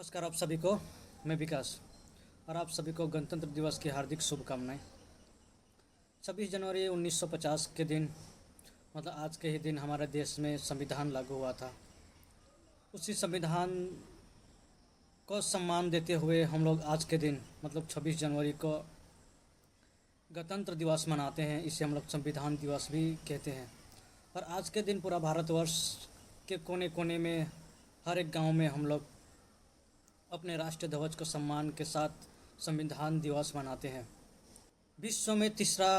नमस्कार आप सभी को। मैं विकास और आप सभी को गणतंत्र दिवस की हार्दिक शुभकामनाएं। 26 जनवरी 1950 के दिन मतलब आज के ही दिन हमारे देश में संविधान लागू हुआ था। उसी संविधान को सम्मान देते हुए हम लोग आज के दिन मतलब 26 जनवरी को गणतंत्र दिवस मनाते हैं। इसे हम लोग संविधान दिवस भी कहते हैं। और आज के दिन पूरा भारतवर्ष के कोने कोने में हर एक गांव में हम लोग अपने राष्ट्रीय ध्वज को सम्मान के साथ संविधान दिवस मनाते हैं। विश्व में तीसरा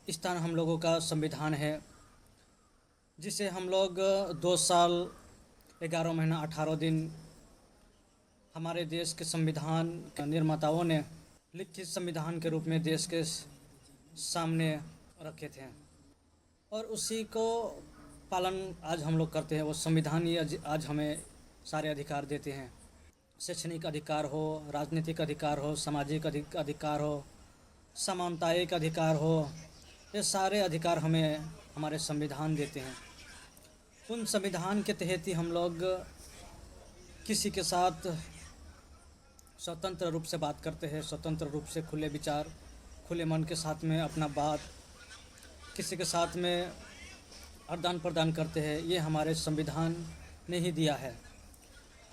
स्थान हम लोगों का संविधान है, जिसे हम लोग 2 साल 11 महीना 18 दिन हमारे देश के संविधान के निर्माताओं ने लिखित संविधान के रूप में देश के सामने रखे थे और उसी को पालन आज हम लोग करते हैं। वो संविधान ही आज हमें सारे अधिकार देते हैं। शैक्षणिक अधिकार हो, राजनीतिक अधिकार हो, सामाजिक अधिकार हो, समानतायिक अधिकार हो, ये सारे अधिकार हमें हमारे संविधान देते हैं। उन संविधान के तहत ही हम लोग किसी के साथ स्वतंत्र रूप से बात करते हैं, स्वतंत्र रूप से खुले विचार खुले मन के साथ में अपना बात किसी के साथ में आदान प्रदान करते हैं। ये हमारे संविधान ने ही दिया है।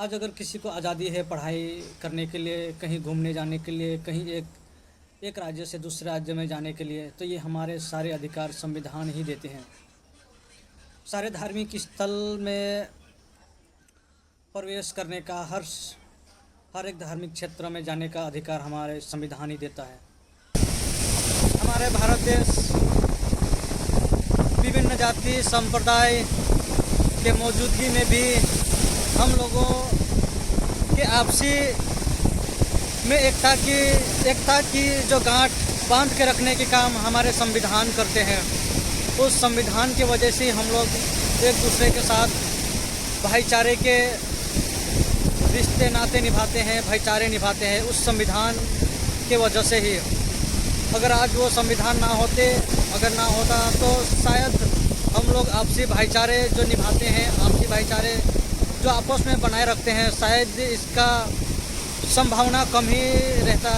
आज अगर किसी को आज़ादी है पढ़ाई करने के लिए, कहीं घूमने जाने के लिए, कहीं एक राज्य से दूसरे राज्य में जाने के लिए, तो ये हमारे सारे अधिकार संविधान ही देते हैं। सारे धार्मिक स्थल में प्रवेश करने का, हर एक धार्मिक क्षेत्र में जाने का अधिकार हमारे संविधान ही देता है। हमारे भारत देश विभिन्न जाति संप्रदाय के मौजूदगी में भी हम लोगों के आपसी में एकता की जो गांठ बांध के रखने के काम हमारे संविधान करते हैं। उस संविधान की वजह से हम लोग एक दूसरे के साथ भाईचारे के रिश्ते नाते निभाते हैं, भाईचारे निभाते हैं उस संविधान के वजह से ही। अगर आज वो संविधान ना होता तो शायद हम लोग आपसी भाईचारे जो निभाते हैं, आपसी भाईचारे जो आपस में बनाए रखते हैं, शायद इसका संभावना कम ही रहता।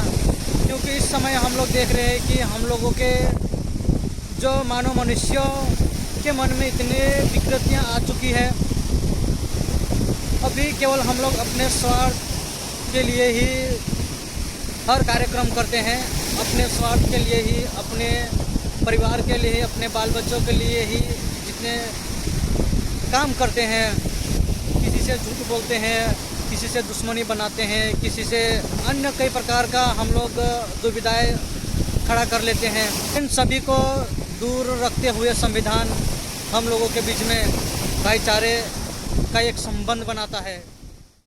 क्योंकि इस समय हम लोग देख रहे हैं कि हम लोगों के जो मानव मनुष्यों के मन में इतनी विकृतियाँ आ चुकी है। अभी केवल हम लोग अपने स्वार्थ के लिए ही हर कार्यक्रम करते हैं, अपने स्वार्थ के लिए ही, अपने परिवार के लिए ही, अपने बाल बच्चों के लिए ही जितने काम करते हैं। किसी से झूठ बोलते हैं, किसी से दुश्मनी बनाते हैं, किसी से अन्य कई प्रकार का हम लोग दुविधाएं खड़ा कर लेते हैं। इन सभी को दूर रखते हुए संविधान हम लोगों के बीच में भाईचारे का एक संबंध बनाता है।